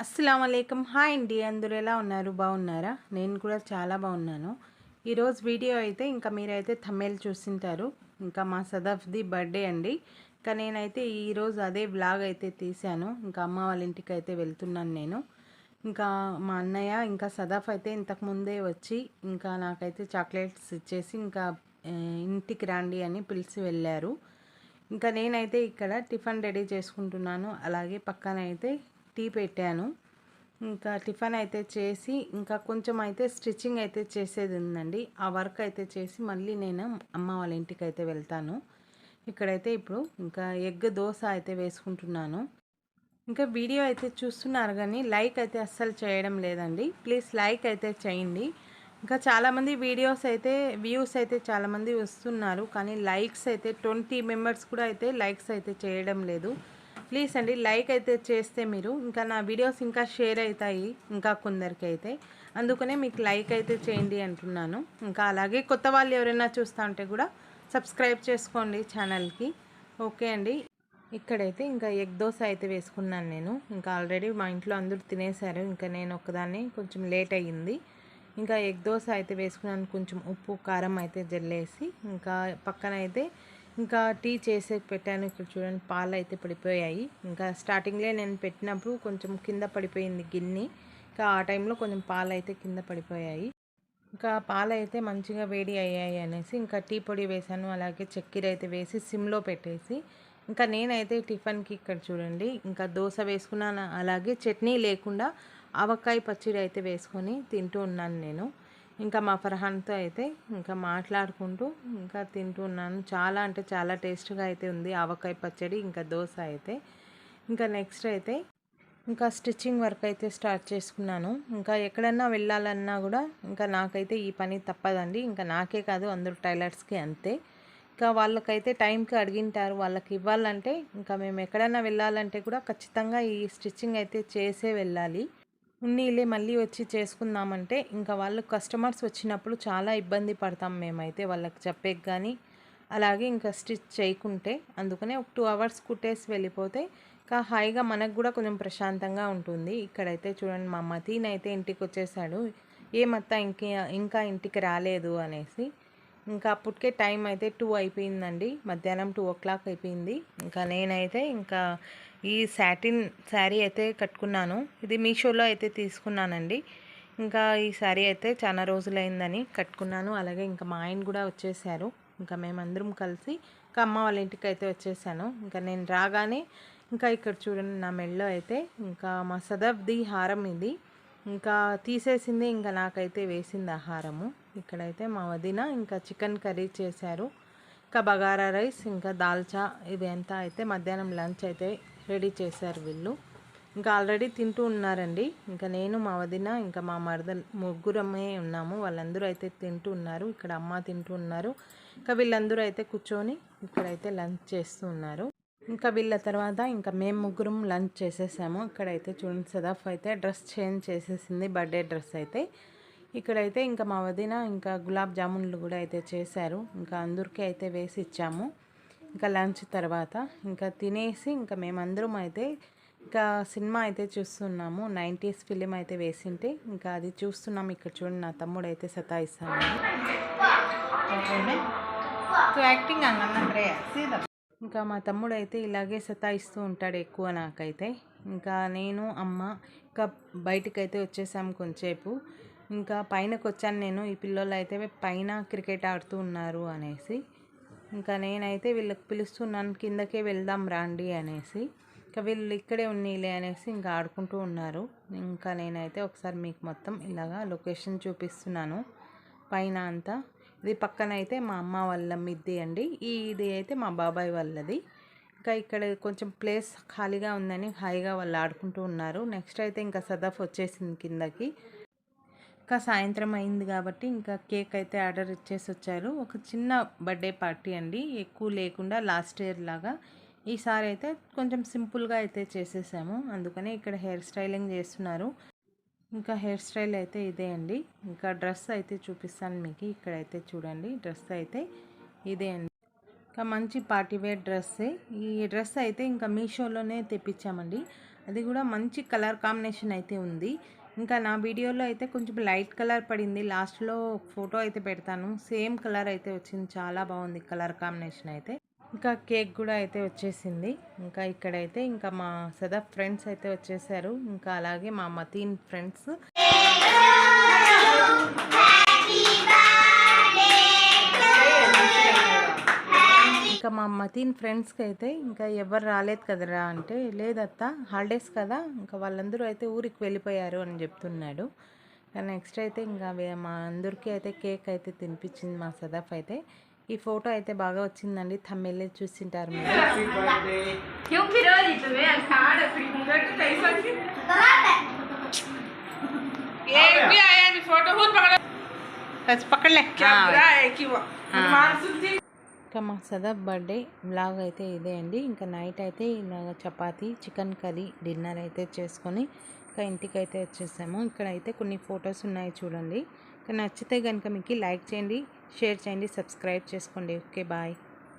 అస్సలం వాలేకుమ్. హాయ్ అండి, అందరూ ఎలా ఉన్నారు? బాగున్నారా? నేను కూడా చాలా బాగున్నాను. ఈరోజు వీడియో అయితే ఇంకా మీరైతే థంబ్నెయిల్ చూసింటారు. ఇంకా మా సదఫ్ది బర్త్డే అండి. ఇంకా నేనైతే ఈరోజు అదే వ్లాగ్ అయితే తీశాను. ఇంకా అమ్మ వాళ్ళ ఇంటికి అయితే వెళ్తున్నాను నేను. ఇంకా మా అన్నయ్య ఇంకా సదఫ్ అయితే ఇంతకుముందే వచ్చి ఇంకా నాకైతే చాక్లెట్స్ ఇచ్చేసి ఇంకా ఇంటికి రండి అని పిలిచి వెళ్ళారు. ఇంకా నేనైతే ఇక్కడ టిఫిన్ రెడీ చేసుకుంటున్నాను. అలాగే పక్కన అయితే టీ పెట్టాను. ఇంకా టిఫిన్ అయితే చేసి ఇంకా కొంచెం అయితే స్టిచ్చింగ్ అయితే చేసేది ఉందండి. ఆ వర్క్ అయితే చేసి మళ్ళీ నేను అమ్మ వాళ్ళ ఇంటికి అయితే వెళ్తాను. ఇక్కడైతే ఇప్పుడు ఇంకా ఎగ్ దోశ అయితే వేసుకుంటున్నాను. ఇంకా వీడియో అయితే చూస్తున్నారు కానీ లైక్ అయితే అస్సలు చేయడం లేదండి. ప్లీజ్ లైక్ అయితే చేయండి. ఇంకా చాలామంది వీడియోస్ అయితే వ్యూస్ అయితే చాలామంది వస్తున్నారు, కానీ లైక్స్ అయితే 20 మెంబర్స్ కూడా అయితే లైక్స్ అయితే చేయడం లేదు. ప్లీజ్ అండి, లైక్ అయితే చేస్తే మీరు ఇంకా నా వీడియోస్ ఇంకా షేర్ అవుతాయి ఇంకా కొందరికి అయితే. అందుకనే మీకు లైక్ అయితే చేయండి అంటున్నాను. ఇంకా అలాగే కొత్త వాళ్ళు ఎవరైనా చూస్తూ ఉంటే కూడా సబ్స్క్రైబ్ చేసుకోండి ఛానల్కి. ఓకే అండి. ఇక్కడైతే ఇంకా ఎగ్ దోశ అయితే వేసుకున్నాను నేను. ఇంకా ఆల్రెడీ మా ఇంట్లో అందరూ తినేశారు. ఇంకా నేను ఒక్కదాన్ని కొంచెం లేట్ అయ్యింది. ఇంకా ఎగ్ దోశ అయితే వేసుకున్నాను. కొంచెం ఉప్పు కారం అయితే జల్లేసి ఇంకా పక్కన అయితే ఇంకా టీ చేసి పెట్టాను. ఇక్కడ చూడండి, పాలు అయితే పడిపోయాయి. ఇంకా స్టార్టింగ్లో నేను పెట్టినప్పుడు కొంచెం కింద పడిపోయింది గిన్నె. ఇంకా ఆ టైంలో కొంచెం పాలు అయితే కింద పడిపోయాయి. ఇంకా పాలు అయితే మంచిగా వేడి అయ్యాయి అనేసి ఇంకా టీ పొడి వేసాను. అలాగే చక్కెర అయితే వేసి సిమ్లో పెట్టేసి ఇంకా నేనైతే టిఫిన్కి ఇక్కడ చూడండి ఇంకా దోశ వేసుకున్నాను. అలాగే చట్నీ లేకుండా ఆవకాయ పచ్చడి అయితే వేసుకొని తింటూ ఉన్నాను నేను. ఇంకా మా ఫర్హాన్తో అయితే ఇంకా మాట్లాడుకుంటూ ఇంకా తింటూ ఉన్నాను. చాలా అంటే చాలా టేస్ట్గా అయితే ఉంది ఆవకాయ పచ్చడి ఇంకా దోశ అయితే. ఇంకా నెక్స్ట్ అయితే ఇంకా స్టిచ్చింగ్ వర్క్ అయితే స్టార్ట్ చేసుకున్నాను. ఇంకా ఎక్కడన్నా వెళ్ళాలన్నా కూడా ఇంకా నాకైతే ఈ పని తప్పదండి. ఇంకా నాకే కాదు, అందరూ టైలర్స్కి అంతే. ఇంకా వాళ్ళకైతే టైంకి అడిగింటారు, వాళ్ళకి ఇవ్వాలంటే ఇంకా మేము ఎక్కడైనా వెళ్ళాలంటే కూడా ఖచ్చితంగా ఈ స్టిచ్చింగ్ అయితే చేసే వెళ్ళాలి. ఉన్నీలే మళ్ళీ వచ్చి చేసుకుందామంటే ఇంకా వాళ్ళు కస్టమర్స్ వచ్చినప్పుడు చాలా ఇబ్బంది పడతాం మేమైతే వాళ్ళకి చెప్పేకి కానీ. అలాగే ఇంకా స్టిచ్ చేయకుంటే అందుకనే ఒక 2 అవర్స్ కుట్టేసి వెళ్ళిపోతే ఇంకా హాయిగా మనకు కూడా కొంచెం ప్రశాంతంగా ఉంటుంది. ఇక్కడైతే చూడండి, మా మతీన్ అయితే ఇంటికి వచ్చేసాడు. ఏమత్తా ఇంకా ఇంటికి రాలేదు అనేసి. ఇంకా అప్పటికే టైం అయితే 2 అయిపోయిందండి. మధ్యాహ్నం 2 o'clock అయిపోయింది. ఇంకా నేనైతే ఇంకా ఈ సాటిన్ శారీ అయితే కట్టుకున్నాను. ఇది మీషోలో అయితే తీసుకున్నానండి. ఇంకా ఈ శారీ అయితే చాలా రోజులైందని కట్టుకున్నాను. అలాగే ఇంకా మా ఆయన కూడా వచ్చేసారు. ఇంకా మేమందరం కలిసి ఇంకా అమ్మ వాళ్ళ ఇంటికి అయితే వచ్చేసాను. ఇంకా నేను రాగానే ఇంకా ఇక్కడ చూడండి, నా మెడలో అయితే ఇంకా మా సదఫ్ది హారం ఇది. ఇంకా తీసేసింది ఇంకా నాకైతే వేసింది ఆహారము. ఇక్కడైతే మా వదిన ఇంకా చికెన్ కర్రీ చేశారు. ఇంకా బగారా రైస్ ఇంకా దాల్చా ఇదంతా అయితే మధ్యాహ్నం లంచ్ అయితే రెడీ చేశారు వీళ్ళు. ఇంకా ఆల్రెడీ తింటూ ఉన్నారండి. ఇంకా నేను మా వదిన ఇంకా మా మరదలు ముగ్గురమే ఉన్నాము. వాళ్ళందరూ అయితే తింటూ ఉన్నారు. ఇక్కడ అమ్మ తింటూ ఉన్నారు. ఇంకా వీళ్ళందరూ అయితే కూర్చొని ఇక్కడైతే లంచ్ చేస్తూ ఉన్నారు. ఇంకా వీళ్ళ తర్వాత ఇంకా మేము ముగ్గురం లంచ్ చేసేసాము. ఇక్కడైతే చూడండి, సదాఫ్ అయితే డ్రెస్ చేంజ్ చేసేసింది, బర్త్డే డ్రెస్ అయితే. ఇక్కడైతే ఇంకా మా వదిన ఇంకా గులాబ్ జామున్లు కూడా అయితే చేశారు. ఇంకా అందరికీ అయితే వేసి ఇచ్చాము. ఇంకా లంచ్ తర్వాత ఇంకా తినేసి ఇంకా మేమందరం అయితే ఇంకా సినిమా అయితే చూస్తున్నాము. 90s ఫిలిం అయితే వేసింటే ఇంకా అది చూస్తున్నాము. ఇక్కడ చూడండి, నా తమ్ముడు అయితే సతాయిస్తాను. యాక్టింగ్ ఇంకా మా తమ్ముడు అయితే ఇలాగే సతాయిస్తూ ఉంటాడు ఎక్కువ నాకైతే. ఇంకా నేను అమ్మ ఇంకా బయటికైతే వచ్చేసాము కొంచెంసేపు. ఇంకా పైనకు వచ్చాను నేను. ఈ పిల్లలు అయితే పైన క్రికెట్ ఆడుతూ ఉన్నారు అనేసి. ఇంకా నేనైతే వీళ్ళకి పిలుస్తున్నాను, కిందకే వెళ్దాం రాండి అనేసి. ఇంకా వీళ్ళు ఇక్కడే ఉన్నీలే అనేసి ఇంకా ఆడుకుంటూ ఉన్నారు. ఇంకా నేనైతే ఒకసారి మీకు మొత్తం ఇలాగా లొకేషన్ చూపిస్తున్నాను పైన అంతా. ఇది పక్కన అయితే మా అమ్మ వాళ్ళ మిద్ది అండి. ఇది అయితే మా బాబాయ్ వాళ్ళది. ఇంకా ఇక్కడ కొంచెం ప్లేస్ ఖాళీగా ఉందని హాయిగా వాళ్ళు ఆడుకుంటూ ఉన్నారు. నెక్స్ట్ అయితే ఇంకా సదఫ్ వచ్చేసింది కిందకి. ఇంకా సాయంత్రం అయింది కాబట్టి ఇంకా కేక్ అయితే ఆర్డర్ ఇచ్చేసి వచ్చారు. ఒక చిన్న బర్త్డే పార్టీ అండి, ఎక్కువ లేకుండా లాస్ట్ ఇయర్ లాగా. ఈసారి అయితే కొంచెం సింపుల్గా అయితే చేసేసాము. అందుకని ఇక్కడ హెయిర్ స్టైలింగ్ చేస్తున్నారు. ఇంకా హెయిర్ స్టైల్ అయితే ఇదే అండి. ఇంకా డ్రెస్ అయితే చూపిస్తాను మీకు. ఇక్కడైతే చూడండి, డ్రెస్ అయితే ఇదే అండి. ఇంకా మంచి పార్టీ వేర్ డ్రెస్సే. ఈ డ్రెస్ అయితే ఇంకా మీషోలోనే తెప్పించామండి. అది కూడా మంచి కలర్ కాంబినేషన్ అయితే ఉంది. ఇంకా నా వీడియోలో అయితే కొంచెం లైట్ కలర్ పడింది. లాస్ట్లో ఫోటో అయితే పెడతాను. సేమ్ కలర్ అయితే వచ్చింది. చాలా బాగుంది కలర్ కాంబినేషన్ అయితే. ఇంకా కేక్ కూడా అయితే వచ్చేసింది. ఇంకా ఇక్కడైతే ఇంకా మా సదఫ్ ఫ్రెండ్స్ అయితే వచ్చేసారు. ఇంకా అలాగే మా మతీన్ ఫ్రెండ్స్. ఇంకా మా మతీన్ ఫ్రెండ్స్కి అయితే ఇంకా ఎవరు రాలేదు కదరా అంటే, లేదత్తా హాలిడేస్ కదా ఇంకా వాళ్ళందరూ అయితే ఊరికి వెళ్ళిపోయారు అని చెప్తున్నాడు. నెక్స్ట్ అయితే ఇంకా మా అందరికీ అయితే కేక్ అయితే తినిపించింది మా సదఫ్ అయితే. ఈ ఫోటో అయితే బాగా వచ్చిందండి. థంబ్నెయిల్ చూసింటారు మీరు. పక్కలే ఇంకా మా సదఫ్ బర్త్డే బ్లాగ్ అయితే ఇదే అండి. ఇంకా నైట్ అయితే చపాతీ చికెన్ కర్రీ డిన్నర్ అయితే చేసుకొని ఇంకా ఇంటికి అయితే వచ్చేసాము. ఇక్కడైతే కొన్ని ఫొటోస్ ఉన్నాయి చూడండి. నచ్చితే కనుక మీకు లైక్ చేయండి, షేర్ చేయండి, సబ్స్క్రైబ్ చేసుకోండి. Okay bye.